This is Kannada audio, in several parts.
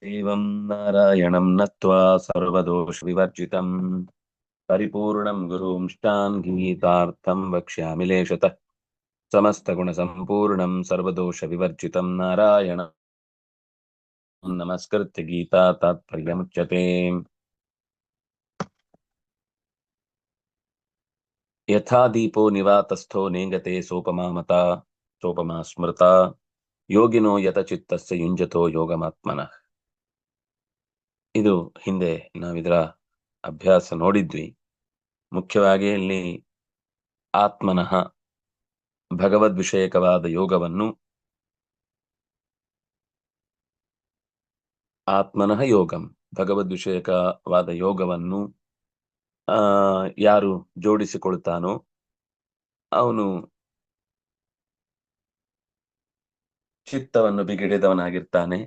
ದೇವಂ ನಾರಾಯಣಂ ನತ್ವಾ ಸರ್ವದೋಷ ವಿವರ್ಜಿತಂ ಪರಿಪೂರ್ಣಂ ಗುರುಂಷ್ಟಾನ್ ಗೀತಾರ್ಥಂ ವಕ್ಷ್ಯಾಮಿ ಲೇಷತಃ ಸಮಸ್ತ ಗುಣ ಸಂಪೂರ್ಣಂ ಸರ್ವದೋಷ ವಿವರ್ಜಿತಂ ನಾರಾಯಣಂ ನಮಸ್ಕೃತ್ಯ ಗೀತಾ ತಾತ್ಪರ್ಯಮುಚ್ಯತೆ. ಯಥಾ ದೀಪೋ ನಿವಾತಸ್ಥೋ ನೇಂಗತೆ ಸೋಪಮಾ ಮತಾ ಸೋಪಮಾ ಸ್ಮೃತಾ ಯೋಗಿನೋ ಯತಚಿತ್ತಸ್ಯ ಯುಂಜತೋ ಯೋಗಮಾತ್ಮನಃ. ಇದು ಹಿಂದೆ ನಾವಿದರ ಅಭ್ಯಾಸ ನೋಡಿದ್ವಿ. ಮುಖ್ಯವಾಗಿ ಇಲ್ಲಿ ಆತ್ಮನಃ ಭಗವದ್ ವಿಷಯಕವಾದ ಯೋಗವನ್ನು ಆತ್ಮನಃ ಯೋಗಂ ಭಗವದ್ ವಿಷಯಕವಾದ ಯೋಗವನ್ನು ಯಾರು ಜೋಡಿಸಿಕೊಳ್ತಾನೋ ಅವನು ಚಿತ್ತವನ್ನು ಬಿಗಿಡಿದವನಾಗಿರ್ತಾನೆ,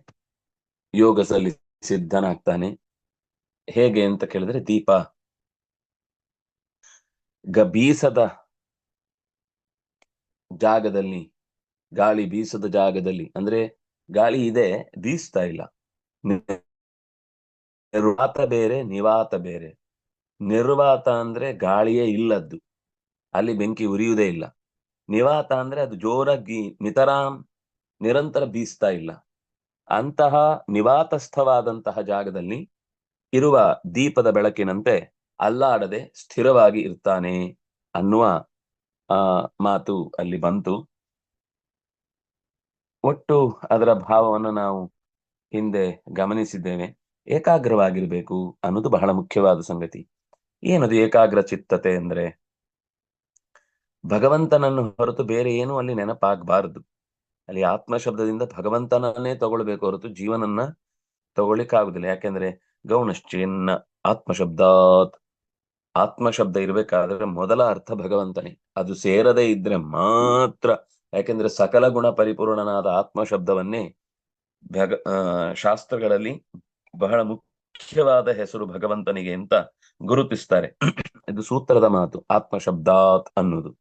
ಯೋಗದಲ್ಲಿ ಸಿದ್ಧನಾಗ್ತಾನೆ. ಹೇಗೆ ಅಂತ ಕೇಳಿದ್ರೆ, ದೀಪ ಬೀಸದ ಜಾಗದಲ್ಲಿ, ಗಾಳಿ ಬೀಸದ ಜಾಗದಲ್ಲಿ, ಅಂದ್ರೆ ಗಾಳಿ ಇದೆ ಬೀಸ್ತಾ ಇಲ್ಲ. ನಿರ್ವಾತ ಬೇರೆ ನಿವಾತ ಬೇರೆ. ನಿರ್ವಾತ ಅಂದ್ರೆ ಗಾಳಿಯೇ ಇಲ್ಲದ್ದು, ಅಲ್ಲಿ ಬೆಂಕಿ ಉರಿಯುವುದೇ ಇಲ್ಲ. ನಿವಾತ ಅಂದ್ರೆ ಅದು ಜೋರಾಗಿ ನಿರಂತರ ಬೀಸ್ತಾ ಇಲ್ಲ. ಅಂತಹ ನಿವಾತಸ್ಥವಾದಂತಹ ಜಾಗದಲ್ಲಿ ಇರುವ ದೀಪದ ಬೆಳಕಿನಂತೆ ಅಲ್ಲಾಡದೆ ಸ್ಥಿರವಾಗಿ ಇರ್ತಾನೆ ಅನ್ನುವ ಮಾತು ಅಲ್ಲಿ ಬಂತು. ಒಟ್ಟು ಅದರ ಭಾವವನ್ನು ನಾವು ಹಿಂದೆ ಗಮನಿಸಿದ್ದೇವೆ. ಏಕಾಗ್ರವಾಗಿರ್ಬೇಕು ಅನ್ನೋದು ಬಹಳ ಮುಖ್ಯವಾದ ಸಂಗತಿ. ಏನದು ಏಕಾಗ್ರ ಚಿತ್ತತೆ ಅಂದ್ರೆ? ಭಗವಂತನನ್ನು ಹೊರತು ಬೇರೆ ಏನು ಅಲ್ಲಿ ನೆನಪಾಗಬಾರದು. ಅಲ್ಲಿ ಆತ್ಮ ಶಬ್ದದಿಂದ ಭಗವಂತನನ್ನೇ ತಗೊಳ್ಬೇಕು ಹೊರತು ಜೀವನನ್ನ ತಗೊಳ್ಳಿಕ್ಕಾಗುದಿಲ್ಲ. ಯಾಕೆಂದ್ರೆ ಗೌಣಶ್ಚೇನ್ನ ಆತ್ಮಶಬ್ದಾತ್, ಆತ್ಮಶಬ್ದ ಇರ್ಬೇಕಾದ್ರೆ ಮೊದಲ ಅರ್ಥ ಭಗವಂತನೇ. ಅದು ಸೇರದೇ ಇದ್ರೆ ಮಾತ್ರ, ಯಾಕೆಂದ್ರೆ ಸಕಲ ಗುಣ ಪರಿಪೂರ್ಣನಾದ ಆತ್ಮಶಬ್ದವನ್ನೇ ಶಾಸ್ತ್ರಗಳಲ್ಲಿ ಬಹಳ ಮುಖ್ಯವಾದ ಹೆಸರು ಭಗವಂತನಿಗೆ ಅಂತ ಗುರುತಿಸ್ತಾರೆ. ಇದು ಸೂತ್ರದ ಮಾತು, ಆತ್ಮಶಬ್ದಾತ್ ಅನ್ನೋದು.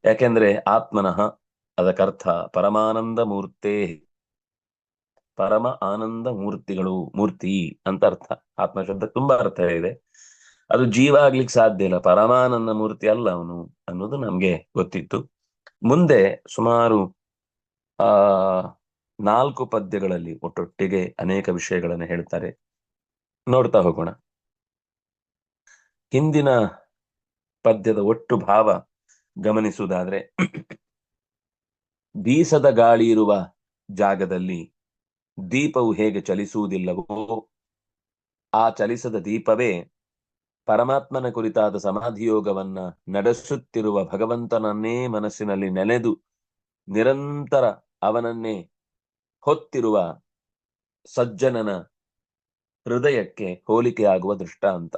ಯಾಕೆಂದ್ರೆ ಆತ್ಮನಃ ಅದಕ್ಕರ್ಥ ಪರಮಾನಂದ ಮೂರ್ತೆ, ಪರಮ ಆನಂದ ಮೂರ್ತಿಗಳು, ಮೂರ್ತಿ ಅಂತ ಅರ್ಥ. ಆತ್ಮಶಬ್ದ ತುಂಬಾ ಅರ್ಥ ಇದೆ. ಅದು ಜೀವ ಆಗ್ಲಿಕ್ಕೆ ಸಾಧ್ಯ ಇಲ್ಲ, ಪರಮಾನಂದ ಮೂರ್ತಿ ಅಲ್ಲ ಅವನು ಅನ್ನೋದು ನಮ್ಗೆ ಗೊತ್ತಿತ್ತು. ಮುಂದೆ ಸುಮಾರು 4 ಪದ್ಯಗಳಲ್ಲಿ ಒಟ್ಟೊಟ್ಟಿಗೆ ಅನೇಕ ವಿಷಯಗಳನ್ನು ಹೇಳ್ತಾರೆ. ನೋಡ್ತಾ ಹೋಗೋಣ. ಹಿಂದಿನ ಪದ್ಯದ ಒಟ್ಟು ಭಾವ ಗಮನಿಸುವುದಾದ್ರೆ, ಬೀಸದ ಗಾಳಿ ಇರುವ ಜಾಗದಲ್ಲಿ ದೀಪವು ಹೇಗೆ ಚಲಿಸುವುದಿಲ್ಲವೋ ಆ ಚಲಿಸದ ದೀಪವೇ ಪರಮಾತ್ಮನ ಕುರಿತಾದ ಸಮಾಧಿಯೋಗವನ್ನ ನಡೆಸುತ್ತಿರುವ ಭಗವಂತನನ್ನೇ ಮನಸ್ಸಿನಲ್ಲಿ ನೆನೆದು ನಿರಂತರ ಅವನನ್ನೇ ಹೊತ್ತಿರುವ ಸಜ್ಜನನ ಹೃದಯಕ್ಕೆ ಹೋಲಿಕೆಯಾಗುವ ದೃಷ್ಟಾಂತ.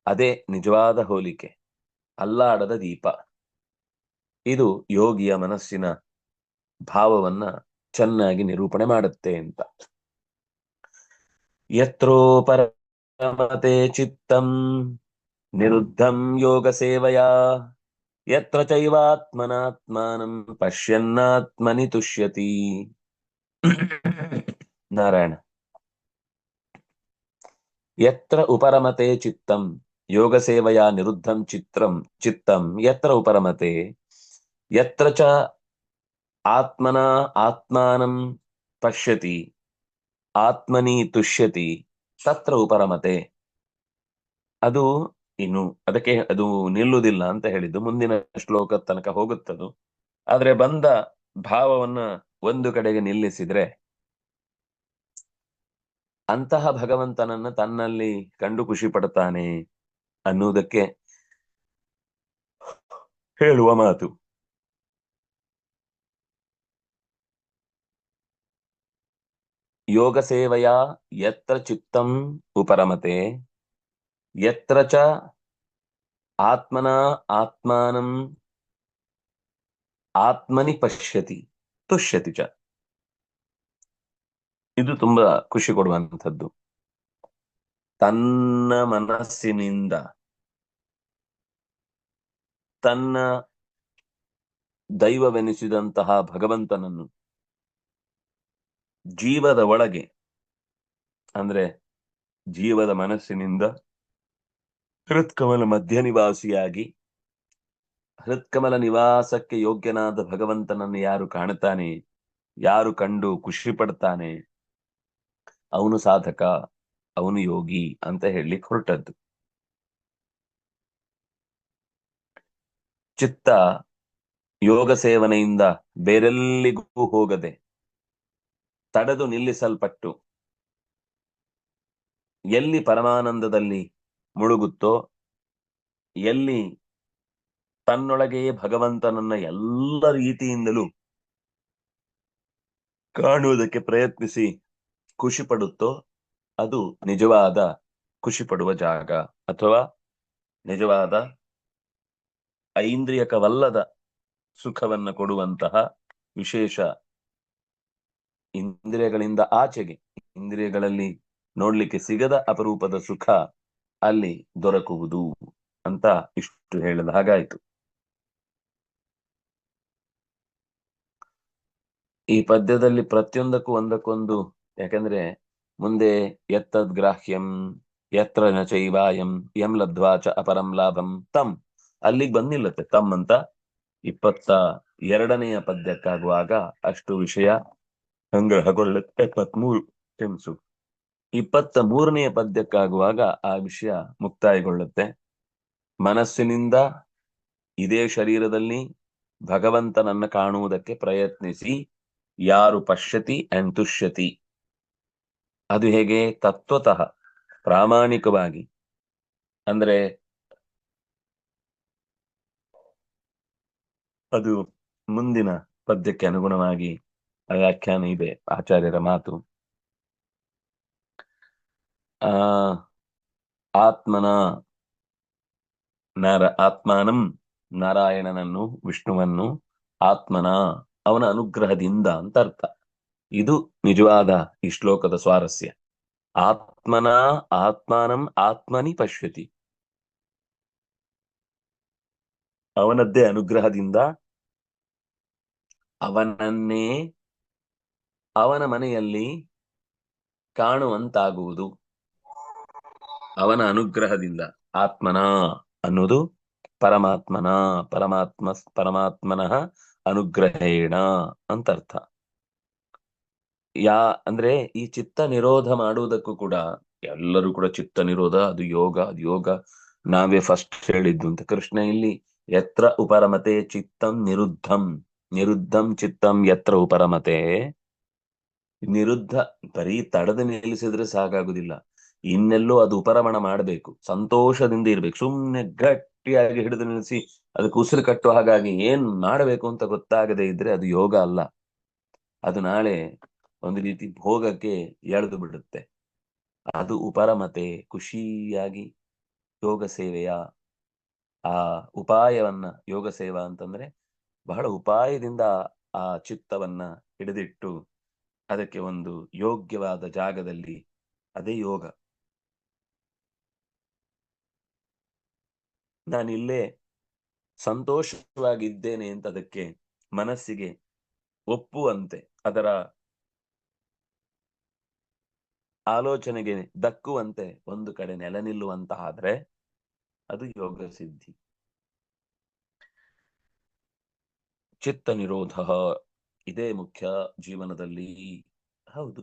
ಅದೇ ನಿಜವಾದ ಹೋಲಿಕೆ, ಅಲ್ಲಾಡದ ದೀಪ. ಇದು ಯೋಗಿಯ ಮನಸ್ಸಿನ ಭಾವವನ್ನ ಚೆನ್ನಾಗಿ ನಿರೂಪಣೆ ಮಾಡುತ್ತೆ ಅಂತ. ಯತ್ರೋ ಪರಮತೆ ಚಿತ್ತಂ ನಿರುದ್ಧಂ ಯೋಗ ಸೇವಯಾ ಯತ್ರ ಚೈವಾತ್ಮನಾತ್ಮಾನಂ ಪಶ್ಯನ್ನಾತ್ಮನಿ ತುಷ್ಯತಿ. ನಾರಾಯಣ. ಯತ್ರ ಉಪರಮತೆ ಚಿತ್ತಂ ಯೋಗ ಸೇವಯಾ ನಿರುದ್ಧಂ ಚಿತ್ತಂ ಯತ್ರ ಉಪರಮತೆ ಯತ್ರ ಚ ಆತ್ಮನ ಆತ್ಮಾನಂ ಪಶ್ಯತಿ ಆತ್ಮನಿ ತುಷ್ಯತಿ ತತ್ರ ಉಪರಮತೆ. ಅದು ಇನ್ನು ಅದಕ್ಕೆ ಅದು ನಿಲ್ಲುವುದಿಲ್ಲ ಅಂತ ಹೇಳಿದ್ದು. ಮುಂದಿನ ಶ್ಲೋಕ ತನಕ ಹೋಗುತ್ತದು. ಆದ್ರೆ ಬಂದ ಭಾವವನ್ನ ಒಂದು ಕಡೆಗೆ ನಿಲ್ಲಿಸಿದ್ರೆ, ಅಂತಹ ಭಗವಂತನನ್ನ ತನ್ನಲ್ಲಿ ಕಂಡು ಖುಷಿ ಪಡ್ತಾನೆ ಅನ್ನುವುದಕ್ಕೆ ಹೇಳುವ ಮಾತು. ಯೋಗ ಸೇವೆಯ ಯತ್ರ ಚಿತ್ತಂ ಉಪರಮತೆ ಯತ್ರ ಚ ಆತ್ಮನ ಆತ್ಮಾನಂ ಆತ್ಮನಿ ಪಶ್ಯತಿ ತುಷ್ಯತಿ ಚ. ಇದು ತುಂಬಾ ಖುಷಿ ಕೊಡುವಂಥದ್ದು. ತನ್ನ ಮನಸ್ಸಿನಿಂದ ತನ್ನ ದೈವವೆನಿಸಿದಂತಹ ಭಗವಂತನನ್ನು ಜೀವದ ಒಳಗೆ ಅಂದ್ರೆ ಜೀವದ ಮನಸ್ಸಿನಿಂದ ಹೃತ್ಕಮಲ ಮಧ್ಯ ನಿವಾಸಿಯಾಗಿ ಹೃತ್ಕಮಲ ನಿವಾಸಕ್ಕೆ ಯೋಗ್ಯನಾದ ಭಗವಂತನನ್ನು ಯಾರು ಕಾಣುತ್ತಾನೆ, ಯಾರು ಕಂಡು ಖುಷಿ ಪಡ್ತಾನೆ, ಅವನು ಸಾಧಕ, ಅವನು ಯೋಗಿ ಅಂತ ಹೇಳಲಿಕ್ಕೆ ಹೊರಟದ್ದು. ಚಿತ್ತ ಯೋಗ ಸೇವನೆಯಿಂದ ಬೇರೆಲ್ಲಿಗೂ ಹೋಗದೆ ತಡೆದು ನಿಲ್ಲಿಸಲ್ಪಟ್ಟು ಎಲ್ಲಿ ಪರಮಾನಂದದಲ್ಲಿ ಮುಳುಗುತ್ತೋ, ಎಲ್ಲಿ ತನ್ನೊಳಗೆಯೇ ಭಗವಂತನನ್ನ ಎಲ್ಲ ರೀತಿಯಿಂದಲೂ ಕಾಣುವುದಕ್ಕೆ ಪ್ರಯತ್ನಿಸಿ ಖುಷಿ ಪಡುತ್ತೋ, ಅದು ನಿಜವಾದ ಖುಷಿ ಪಡುವ ಜಾಗ, ಅಥವಾ ನಿಜವಾದ ಐಂದ್ರಿಯಕವಲ್ಲದ ಸುಖವನ್ನ ಕೊಡುವಂತಹ ವಿಶೇಷ ಇಂದ್ರಿಯಗಳಿಂದ ಆಚೆಗೆ, ಇಂದ್ರಿಯಗಳಲ್ಲಿ ನೋಡ್ಲಿಕ್ಕೆ ಸಿಗದ ಅಪರೂಪದ ಸುಖ ಅಲ್ಲಿ ದೊರಕುವುದು ಅಂತ ಇಷ್ಟು ಹೇಳಿದ ಹಾಗಾಯ್ತು. ಈ ಪದ್ಯದಲ್ಲಿ ಪ್ರತಿಯೊಂದಕ್ಕೂ ಒಂದಕ್ಕೊಂದು, ಯಾಕಂದ್ರೆ ಮುಂದೆ ಎತ್ತದ್ ಗ್ರಾಹ್ಯಂ ಯತ್ರ ನ ಚೈವಾಯಂ ಯಂ ಲಬ್ಧ್ವಾ ಚ ಅಪರಂ ಲಾಭಂ ತಮ್, ಅಲ್ಲಿಗೆ ಬಂದಿಲ್ಲತ್ತೆ ತಮ್ ಅಂತ. 22ನೆಯ ಪದ್ಯಕ್ಕಾಗುವಾಗ ಅಷ್ಟು ವಿಷಯ ಸಂಗ್ರಹಗೊಳ್ಳುತ್ತೆ. 23 ಕೆಂಸು 23ನೆಯ ಪದ್ಯಕ್ಕಾಗುವಾಗ ಆ ವಿಷಯ ಮುಕ್ತಾಯಗೊಳ್ಳುತ್ತೆ. ಮನಸ್ಸಿನಿಂದ ಇದೇ ಶರೀರದಲ್ಲಿ ಭಗವಂತನನ್ನ ಕಾಣುವುದಕ್ಕೆ ಪ್ರಯತ್ನಿಸಿ, ಯಾರು ಪಶ್ಯತಿ ಅಂಡ್ ತುಷ್ಯತಿ, ಅದು ಹೇಗೆ ತತ್ವತಃ ಪ್ರಾಮಾಣಿಕವಾಗಿ, ಅಂದ್ರೆ ಅದು ಮುಂದಿನ ಪದ್ಯಕ್ಕೆ ಅನುಗುಣವಾಗಿ ವ್ಯಾಖ್ಯಾನ ಇದೆ, ಆಚಾರ್ಯರ ಮಾತು. ಆತ್ಮನ ಆತ್ಮಾನಂ, ನಾರಾಯಣನನ್ನು ವಿಷ್ಣುವನ್ನು ಆತ್ಮನ ಅವನ ಅನುಗ್ರಹದಿಂದ ಅಂತ ಅರ್ಥ. ಇದು ನಿಜವಾದ ಈ ಶ್ಲೋಕದ ಸ್ವಾರಸ್ಯ. ಆತ್ಮನ ಆತ್ಮಾನಂ ಆತ್ಮನಿ ಪಶ್ಯತಿ, ಅವನದ್ದೇ ಅನುಗ್ರಹದಿಂದ ಅವನನ್ನೇ ಅವನ ಮನೆಯಲ್ಲಿ ಕಾಣುವಂತಾಗುವುದು. ಅವನ ಅನುಗ್ರಹದಿಂದ, ಆತ್ಮನ ಅನ್ನೋದು ಪರಮಾತ್ಮನಃ ಅನುಗ್ರಹೇಣ ಅಂತ ಅರ್ಥ. ಅಂದ್ರೆ ಈ ಚಿತ್ತ ನಿರೋಧ ಮಾಡುವುದಕ್ಕೂ ಕೂಡ, ಎಲ್ಲರೂ ಕೂಡ ಚಿತ್ತ ನಿರೋಧ ಅದು ಯೋಗ ನಾವೇ ಫಸ್ಟ್ ಹೇಳಿದ್ದು ಅಂತ. ಕೃಷ್ಣ ಇಲ್ಲಿ ಯತ್ರ ಉಪರಮತೆ ಚಿತ್ತಂ ನಿರುದ್ಧಂ ಚಿತ್ತಂ ಯತ್ರ ಉಪರಮತೆ, ನಿರುದ್ಧ ಬರೀ ತಡೆದು ನಿಲ್ಲಿಸಿದ್ರೆ ಸಾಕಾಗುದಿಲ್ಲ, ಇನ್ನೆಲ್ಲೋ ಅದು ಉಪರಮಣ ಮಾಡಬೇಕು, ಸಂತೋಷದಿಂದ ಇರ್ಬೇಕು. ಸುಮ್ನೆ ಗಟ್ಟಿಯಾಗಿ ಹಿಡಿದು ನಿಲ್ಲಿಸಿ ಅದಕ್ಕೆ ಉಸಿರು ಕಟ್ಟುವ ಹಾಗಾಗಿ ಏನ್ ಮಾಡಬೇಕು ಅಂತ ಗೊತ್ತಾಗದೆ ಇದ್ರೆ ಅದು ಯೋಗ ಅಲ್ಲ. ಅದು ನಾಳೆ ಒಂದು ರೀತಿ ಭೋಗಕ್ಕೆ ಎಳೆದು ಬಿಡುತ್ತೆ. ಅದು ಉಪರಮತೆ, ಖುಷಿಯಾಗಿ ಯೋಗ ಸೇವೆಯ ಆ ಉಪಾಯವನ್ನ, ಯೋಗ ಸೇವಾ ಅಂತಂದ್ರೆ ಬಹಳ ಉಪಾಯದಿಂದ ಆ ಚಿತ್ತವನ್ನ ಹಿಡಿದಿಟ್ಟು ಅದಕ್ಕೆ ಒಂದು ಯೋಗ್ಯವಾದ ಜಾಗದಲ್ಲಿ, ಅದೇ ಯೋಗ. ನಾನಿಲ್ಲೇ ಸಂತೋಷವಾಗಿದ್ದೇನೆ ಅಂತ ಅದಕ್ಕೆ ಮನಸ್ಸಿಗೆ ಒಪ್ಪುವಂತೆ, ಅದರ ಆಲೋಚನೆಗೆ ದಕ್ಕುವಂತೆ ಒಂದು ಕಡೆ ನೆಲೆ ನಿಲ್ಲುವಂತ ಆದ್ರೆ ಅದು ಯೋಗ ಸಿದ್ಧಿ. ಚಿತ್ತ ನಿರೋಧ ಇದೇ ಮುಖ್ಯ ಜೀವನದಲ್ಲಿ. ಹೌದು,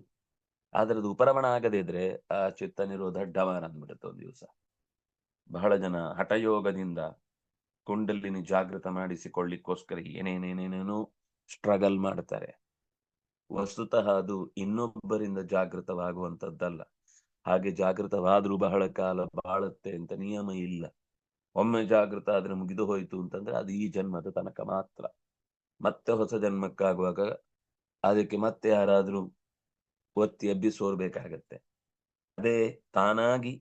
ಆದ್ರೆ ಅದು ಉಪರಮಣ ಆಗದೇ ಇದ್ರೆ ಆ ಚಿತ್ತ ನಿರೋಧ ಡಮಾರ ಅಂದ್ಬಿಡುತ್ತೆ ಒಂದು ದಿವಸ. ಬಹಳ ಜನ ಹಠಯೋಗದಿಂದ ಕುಂಡಲಿನಿ ಜಾಗೃತ ಮಾಡಿಸಿಕೊಳ್ಳಿಕ್ಕೋಸ್ಕರ ಏನೇನೇನೇನೇನೋ ಸ್ಟ್ರಗಲ್ ಮಾಡ್ತಾರೆ. ವಸ್ತುತಃ ಅದು ಇನ್ನೊಬ್ಬರಿಂದ ಜಾಗೃತವಾಗುವಂತದ್ದಲ್ಲ. ಹಾಗೆ ಜಾಗೃತವಾದ್ರೂ ಬಹಳ ಕಾಲ ಬಾಳುತ್ತೆ ಅಂತ ನಿಯಮ ಇಲ್ಲ. ಒಮ್ಮೆ ಜಾಗೃತ ಆದ್ರೆ ಮುಗಿದು ಹೋಯ್ತು ಅಂತಂದ್ರೆ ಅದು ಈ ಜನ್ಮದ ತನಕ ಮಾತ್ರ. ಮತ್ತೆ ಹೊಸ ಜನ್ಮಕ್ಕಾಗುವಾಗ ಅದಕ್ಕೆ ಮತ್ತೆ ಯಾರಾದ್ರೂ ಒತ್ತಿ ಎಬ್ಬಿಸೋರ್ಬೇಕಾಗತ್ತೆ. ಅದೇ ತಾನಾಗಿ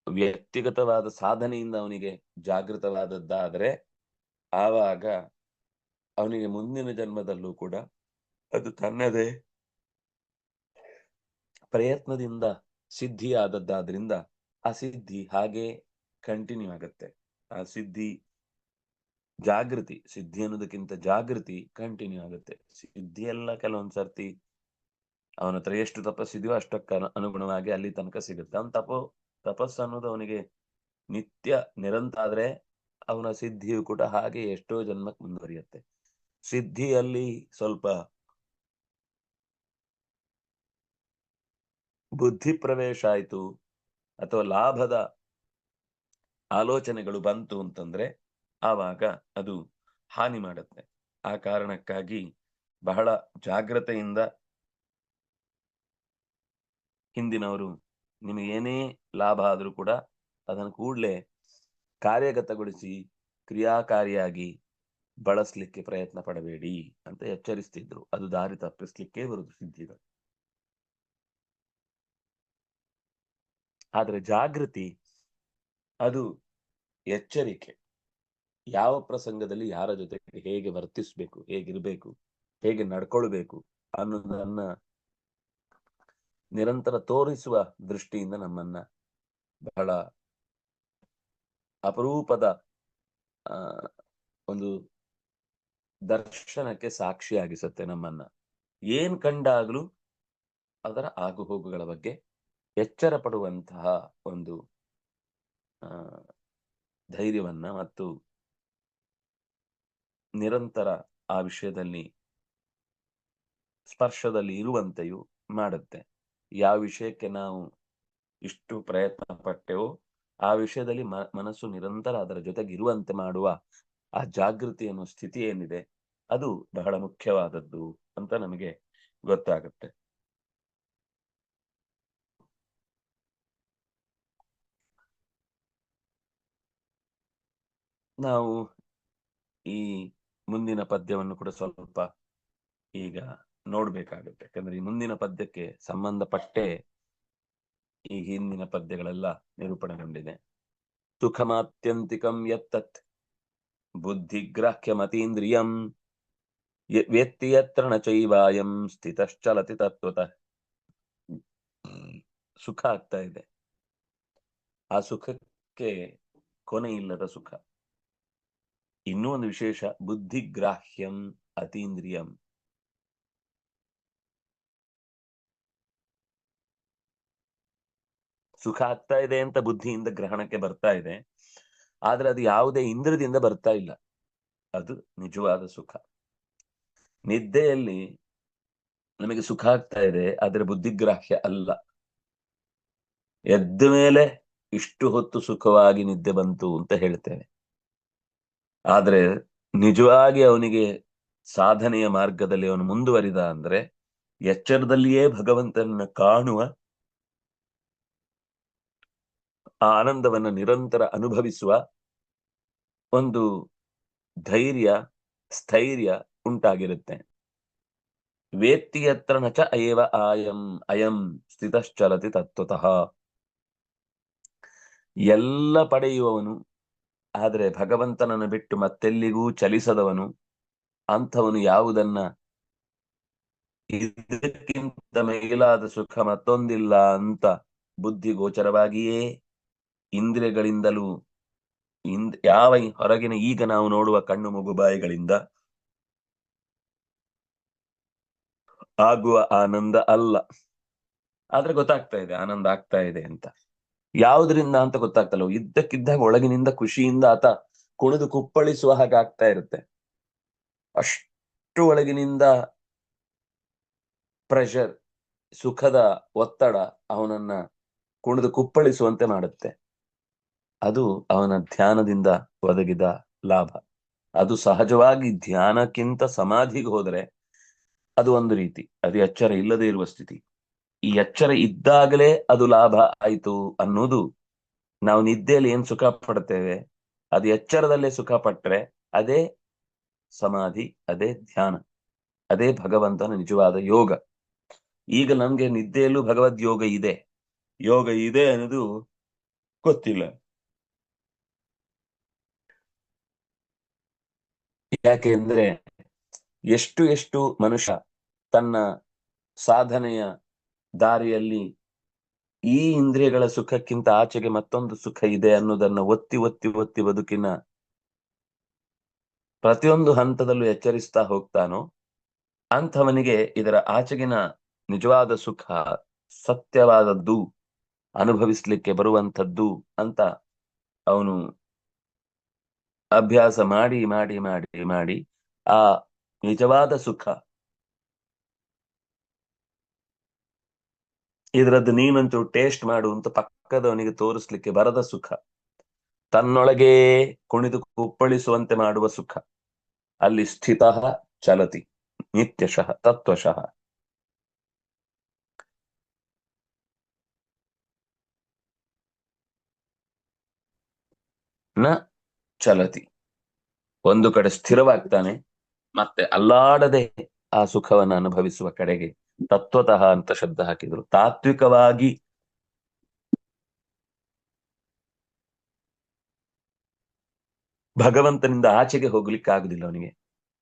ವ್ಯಕ್ತಿಗತವಾದ ಸಾಧನೆಯಿಂದ ಅವನಿಗೆ ಜಾಗೃತವಾದದ್ದಾದ್ರೆ ಆವಾಗ ಅವನಿಗೆ ಮುಂದಿನ ಜನ್ಮದಲ್ಲೂ ಕೂಡ ಅದು ತನ್ನದೇ ಪ್ರಯತ್ನದಿಂದ ಸಿದ್ಧಿಯಾದದ್ದಾದ್ರಿಂದ ಆ ಸಿದ್ಧಿ ಹಾಗೆ ಕಂಟಿನ್ಯೂ ಆಗತ್ತೆ. ಆ ಸಿದ್ಧಿ ಸಿದ್ಧಿ ಅನ್ನೋದಕ್ಕಿಂತ ಜಾಗೃತಿ ಕಂಟಿನ್ಯೂ ಆಗುತ್ತೆ. ಸಿದ್ಧಿ ಎಲ್ಲ ಕೆಲವೊಂದ್ಸರ್ತಿ ಅವನ ಹತ್ರ ಎಷ್ಟು ತಪಸ್ಸಿದೆಯೋ ಅಷ್ಟಕ್ಕೆ ಅನುಗುಣವಾಗಿ ಅಲ್ಲಿ ತನಕ ಸಿಗುತ್ತೆ. ಅವನ ತಪಸ್ಸು ಅನ್ನೋದು ಅವನಿಗೆ ನಿತ್ಯ ನಿರಂತರ ಆದ್ರೆ ಅವನ ಸಿದ್ಧಿಯು ಕೂಡ ಹಾಗೆ ಎಷ್ಟೋ ಜನ್ಮಕ್ಕೆ ಮುಂದುವರಿಯುತ್ತೆ. ಸಿದ್ಧಿಯಲ್ಲಿ ಸ್ವಲ್ಪ ಬುದ್ಧಿ ಪ್ರವೇಶ ಆಯ್ತು ಅಥವಾ ಲಾಭದ ಆಲೋಚನೆಗಳು ಬಂತು ಅಂತಂದ್ರೆ ಆವಾಗ ಅದು ಹಾನಿ ಮಾಡುತ್ತೆ. ಆ ಕಾರಣಕ್ಕಾಗಿ ಬಹಳ ಜಾಗ್ರತೆಯಿಂದ ಹಿಂದಿನವರು ನಿಮಗೇನೇ ಲಾಭ ಆದ್ರೂ ಕೂಡ ಅದನ್ನು ಕೂಡಲೇ ಕಾರ್ಯಗತಗೊಳಿಸಿ ಕ್ರಿಯಾಕಾರಿಯಾಗಿ ಬಳಸಲಿಕ್ಕೆ ಪ್ರಯತ್ನ ಪಡಬೇಡಿ ಅಂತ ಎಚ್ಚರಿಸ್ತಿದ್ರು. ಅದು ದಾರಿ ತಪ್ಪಿಸ್ಲಿಕ್ಕೆ ಬರುದು ಸಿದ್ಧಿಗಳು. ಆದ್ರೆ ಜಾಗೃತಿ ಅದು ಎಚ್ಚರಿಕೆ. ಯಾವ ಪ್ರಸಂಗದಲ್ಲಿ ಯಾರ ಜೊತೆಗೆ ಹೇಗೆ ವರ್ತಿಸ್ಬೇಕು, ಹೇಗಿರ್ಬೇಕು, ಹೇಗೆ ನಡ್ಕೊಳ್ಬೇಕು ಅನ್ನೋದನ್ನ ನಿರಂತರ ತೋರಿಸುವ ದೃಷ್ಟಿಯಿಂದ ನಮ್ಮನ್ನ ಬಹಳ ಅಪರೂಪದ ಒಂದು ದರ್ಶನಕ್ಕೆ ಸಾಕ್ಷಿಯಾಗಿಸುತ್ತೆ. ನಮ್ಮನ್ನ ಏನ್ ಕಂಡಾಗ್ಲೂ ಅದರ ಆಗುಹೋಗುಗಳ ಬಗ್ಗೆ ಎಚ್ಚರ ಪಡುವಂತಹ ಒಂದು ಧೈರ್ಯವನ್ನ ಮತ್ತು ನಿರಂತರ ಆ ವಿಷಯದಲ್ಲಿ ಸ್ಪರ್ಶದಲ್ಲಿ ಇರುವಂತೆಯೂ ಮಾಡುತ್ತೆ. ಯಾವ ವಿಷಯಕ್ಕೆ ನಾವು ಇಷ್ಟು ಪ್ರಯತ್ನ ಪಟ್ಟೆವೋ ಆ ವಿಷಯದಲ್ಲಿ ಮನಸ್ಸು ನಿರಂತರ ಅದರ ಜೊತೆಗೆ ಇರುವಂತೆ ಮಾಡುವ ಆ ಜಾಗೃತಿ ಅನ್ನೋ ಸ್ಥಿತಿ ಏನಿದೆ ಅದು ಬಹಳ ಮುಖ್ಯವಾದದ್ದು ಅಂತ ನಮಗೆ ಗೊತ್ತಾಗುತ್ತೆ. ನಾವು ಈ ಮುಂದಿನ ಪದ್ಯವನ್ನು ಕೂಡ ಸ್ವಲ್ಪ ಈಗ ನೋಡ್ಬೇಕಾಗುತ್ತೆ. ಯಾಕಂದ್ರೆ ಈ ಮುಂದಿನ ಪದ್ಯಕ್ಕೆ ಸಂಬಂಧಪಟ್ಟೆ ಈ ಹಿಂದಿನ ಪದ್ಯಗಳೆಲ್ಲ ನಿರೂಪಣೆಗೊಂಡಿದೆ. ಸುಖಮಾತ್ಯಂತಿಕಂ ಯತ್ತತ್ ಬುದ್ಧಿಗ್ರಾಹ್ಯಮತೀಂದ್ರಿಯಂ ವೇತ್ತಿ ಯತ್ರ ನ ಚೈವಾಯಂ ಸ್ಥಿತಶ್ಚಲತಿ ತತ್ವತಃ. ಸುಖ ಆಗ್ತಾ ಇದೆ, ಆ ಸುಖಕ್ಕೆ ಕೊನೆ ಇಲ್ಲದ ಸುಖ. ಇನ್ನೂ ಒಂದು ವಿಶೇಷ, ಬುದ್ಧಿಗ್ರಾಹ್ಯಂ ಅತೀಂದ್ರಿಯಂ. ಸುಖ ಆಗ್ತಾ ಇದೆ ಅಂತ ಬುದ್ಧಿಯಿಂದ ಗ್ರಹಣಕ್ಕೆ ಬರ್ತಾ ಇದೆ, ಆದ್ರೆ ಅದು ಯಾವುದೇ ಇಂದ್ರದಿಂದ ಬರ್ತಾ ಇಲ್ಲ. ಅದು ನಿಜವಾದ ಸುಖ. ನಿದ್ದೆಯಲ್ಲಿ ನಮಗೆ ಸುಖ ಆಗ್ತಾ ಇದೆ, ಆದ್ರೆ ಬುದ್ಧಿಗ್ರಾಹ್ಯ ಅಲ್ಲ. ಎದ್ದ ಮೇಲೆ ಇಷ್ಟು ಹೊತ್ತು ಸುಖವಾಗಿ ನಿದ್ದೆ ಬಂತು ಅಂತ ಹೇಳ್ತೇವೆ, ಆದ್ರೆ ನಿಜವಾಗಿ ಅವನಿಗೆ ಸಾಧನೆಯ ಮಾರ್ಗದಲ್ಲಿ ಅವನು ಮುಂದುವರಿದ ಅಂದ್ರೆ ಎಚ್ಚರದಲ್ಲಿಯೇ ಭಗವಂತನನ್ನ ಕಾಣುವ ಆ ಆನಂದವನ್ನ ನಿರಂತರ ಅನುಭವಿಸುವ ಒಂದು ಧೈರ್ಯ ಸ್ಥೈರ್ಯ ಉಂಟಾಗಿರುತ್ತೆ. ವೇತ್ತಿ ಯತ್ರ ನ ಚ ಏವ ಅಯಂ ಸ್ಥಿತಶ್ಚಲತಿ ತತ್ವತಃ. ಎಲ್ಲ ಪಡೆಯುವವನು ಆದ್ರೆ ಭಗವಂತನನ್ನು ಬಿಟ್ಟು ಮತ್ತೆಲ್ಲಿಗೂ ಚಲಿಸದವನು, ಅಂಥವನು ಯಾವುದನ್ನ ಇದಕ್ಕಿಂತ ಮೇಲಾದ ಸುಖ ಮತ್ತೊಂದಿಲ್ಲ ಅಂತ ಬುದ್ಧಿ ಗೋಚರವಾಗಿಯೇ ಇಂದ್ರಿಯಗಳಿಂದಲೂ ಯಾವ ಹೊರಗಿನ ಈಗ ನಾವು ನೋಡುವ ಕಣ್ಣು ಮೂಗು ಬಾಯಿಗಳಿಂದ ಆಗುವ ಆನಂದ ಅಲ್ಲ. ಆದ್ರೆ ಗೊತ್ತಾಗ್ತಾ ಇದೆ ಆನಂದ ಆಗ್ತಾ ಇದೆ ಅಂತ. ಯಾವುದರಿಂದ ಅಂತ ಗೊತ್ತಾಗ್ತಲ್ಲ, ಇದ್ದಕ್ಕಿದ್ದಾಗ ಒಳಗಿನಿಂದ ಖುಷಿಯಿಂದ ಆತ ಕುಣಿದು ಕುಪ್ಪಳಿಸುವ ಹಾಗೆ ಆಗ್ತಾ ಇರುತ್ತೆ. ಅಷ್ಟು ಒಳಗಿನಿಂದ ಪ್ರೆಷರ್, ಸುಖದ ಒತ್ತಡ ಅವನನ್ನ ಕುಣಿದು ಕುಪ್ಪಳಿಸುವಂತೆ ಮಾಡುತ್ತೆ. ಅದು ಅವನ ಧ್ಯಾನದಿಂದ ಒದಗಿದ ಲಾಭ. ಅದು ಸಹಜವಾಗಿ ಧ್ಯಾನಕ್ಕಿಂತ ಸಮಾಧಿಗೆ ಹೋದರೆ ಅದು ಒಂದು ರೀತಿ, ಅದು ಎಚ್ಚರ ಇಲ್ಲದೆ ಇರುವ ಸ್ಥಿತಿ. ಈ ಎಚ್ಚರ ಇದ್ದಾಗಲೇ ಅದು ಲಾಭ ಆಯ್ತು ಅನ್ನೋದು, ನಾವು ನಿದ್ದೆಯಲ್ಲಿ ಏನ್ ಸುಖ ಪಡ್ತೇವೆ ಅದು ಎಚ್ಚರದಲ್ಲೇ ಸುಖ ಪಟ್ರೆ ಅದೇ ಸಮಾಧಿ, ಅದೇ ಧ್ಯಾನ, ಅದೇ ಭಗವಂತನ ನಿಜವಾದ ಯೋಗ. ಈಗ ನಮ್ಗೆ ನಿದ್ದೆಯಲ್ಲೂ ಭಗವದ್ ಯೋಗ ಇದೆ ಅನ್ನೋದು ಗೊತ್ತಿಲ್ಲ. ಯಾಕೆ ಅಂದ್ರೆ ಎಷ್ಟು ಮನುಷ್ಯ ತನ್ನ ಸಾಧನೆಯ ದಾರಿಯಲ್ಲಿ ಈ ಇಂದ್ರಿಯಗಳ ಸುಖಕ್ಕಿಂತ ಆಚೆಗೆ ಮತ್ತೊಂದು ಸುಖ ಇದೆ ಅನ್ನೋದನ್ನ ಒತ್ತಿ ಒತ್ತಿ ಒತ್ತಿ ಬದುಕಿನ ಪ್ರತಿಯೊಂದು ಹಂತದಲ್ಲೂ ಎಚ್ಚರಿಸ್ತಾ ಹೋಗ್ತಾನೋ ಅಂಥವನಿಗೆ ಇದರ ಆಚೆಗಿನ ನಿಜವಾದ ಸುಖ ಸತ್ಯವಾದದ್ದು ಅನುಭವಿಸ್ಲಿಕ್ಕೆ ಬರುವಂಥದ್ದು ಅಂತ ಅವನು ಅಭ್ಯಾಸ ಮಾಡಿ ಮಾಡಿ ಮಾಡಿ ಮಾಡಿ ಆ ನಿಜವಾದ ಸುಖ ಇದರದ್ದು ನೀನಂತೂ ಟೇಸ್ಟ್ ಮಾಡು ಅಂತ ಪಕ್ಕದವನಿಗೆ ತೋರಿಸ್ಲಿಕ್ಕೆ ಬರದ ಸುಖ, ತನ್ನೊಳಗೆ ಕುಣಿದು ಕುಪ್ಪಳಿಸುವಂತೆ ಮಾಡುವ ಸುಖ, ಅಲ್ಲಿ ಸ್ಥಿತ ಚಲತಿ ನಿತ್ಯಶಃ ತತ್ವಶಃ. ನ ಚಲತಿ, ಒಂದು ಕಡೆ ಸ್ಥಿರವಾಗ್ತಾನೆ, ಮತ್ತೆ ಅಲ್ಲಾಡದೆ ಆ ಸುಖವನ್ನು ಅನುಭವಿಸುವ ಕಡೆಗೆ ತತ್ವತಃ ಅಂತ ಶಬ್ದ ಹಾಕಿದ್ರು. ತಾತ್ವಿಕವಾಗಿ ಭಗವಂತನಿಂದ ಆಚೆಗೆ ಹೋಗ್ಲಿಕ್ಕೆ ಆಗುದಿಲ್ಲ ಅವನಿಗೆ.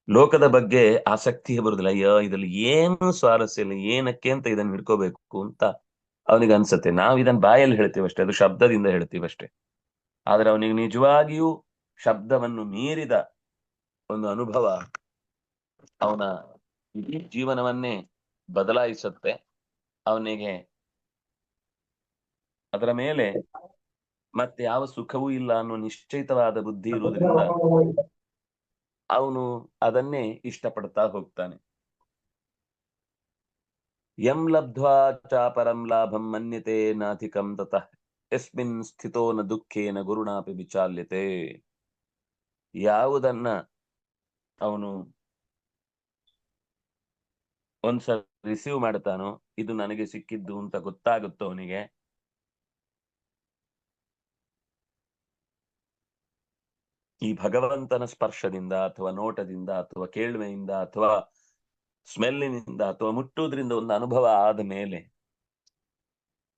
ಲೋಕದ ಬಗ್ಗೆ ಆಸಕ್ತಿಯೇ ಬರುದಿಲ್ಲ. ಅಯ್ಯೋ ಇದ್ರಲ್ಲಿ ಏನು ಸ್ವಾರಸ್ಯ ಇಲ್ಲ, ಏನಕ್ಕೆ ಅಂತ ಇದನ್ನ ಹಿಡ್ಕೋಬೇಕು ಅಂತ ಅವನಿಗೆ ಅನ್ಸತ್ತೆ. ನಾವ್ ಇದನ್ನ ಬಾಯಲ್ಲಿ ಹೇಳ್ತೀವಷ್ಟೇ, ಅದು ಶಬ್ದದಿಂದ ಹೇಳ್ತೀವಷ್ಟೇ. ಆದ್ರೆ ಅವನಿಗೆ ನಿಜವಾಗಿಯೂ ಶಬ್ದವನ್ನು ಮೀರಿದ ಒಂದು ಅನುಭವ ಅವನ ಇಡೀ ಜೀವನವನ್ನೇ ಬದಲಾಯಿಸುತ್ತೆ. ಅವನಿಗೆ ಅದರ ಮೇಲೆ ಮತ್ತೆ ಯಾವ ಸುಖವೂ ಇಲ್ಲ ಅನ್ನೋ ನಿಶ್ಚಯಿತವಾದ ಬುದ್ಧಿ ಇರುವುದರಿಂದ ಅವನು ಅದನ್ನೇ ಇಷ್ಟಪಡ್ತಾ ಹೋಗ್ತಾನೆ. ಯಂ ಲಬ್ಧ್ವಾ ಚಾಪರಂ ಲಾಭಂ ಮನ್ಯತೆ ನಾಧಿಕಂ ತತಃ ಯಸ್ಮಿನ್ ಸ್ಥಿತೋ ನ ದುಃಖೇನ ಗುರುಣಾಪಿ ವಿಚಾಲ್ಯತೆ. ಯಾವುದನ್ನ ಅವನು ಒಂದ್ಸಲ ರಿಸೀವ್ ಮಾಡ್ತಾನೋ, ಇದು ನನಗೆ ಸಿಕ್ಕಿದ್ದು ಅಂತ ಗೊತ್ತಾಗುತ್ತೋ ಅವನಿಗೆ, ಈ ಭಗವಂತನ ಸ್ಪರ್ಶದಿಂದ ಅಥವಾ ನೋಟದಿಂದ ಅಥವಾ ಕೇಳ್ಮೆಯಿಂದ ಅಥವಾ ಸ್ಮೆಲ್ಲಿನಿಂದ ಅಥವಾ ಮುಟ್ಟುವುದರಿಂದ ಒಂದು ಅನುಭವ ಆದ ಮೇಲೆ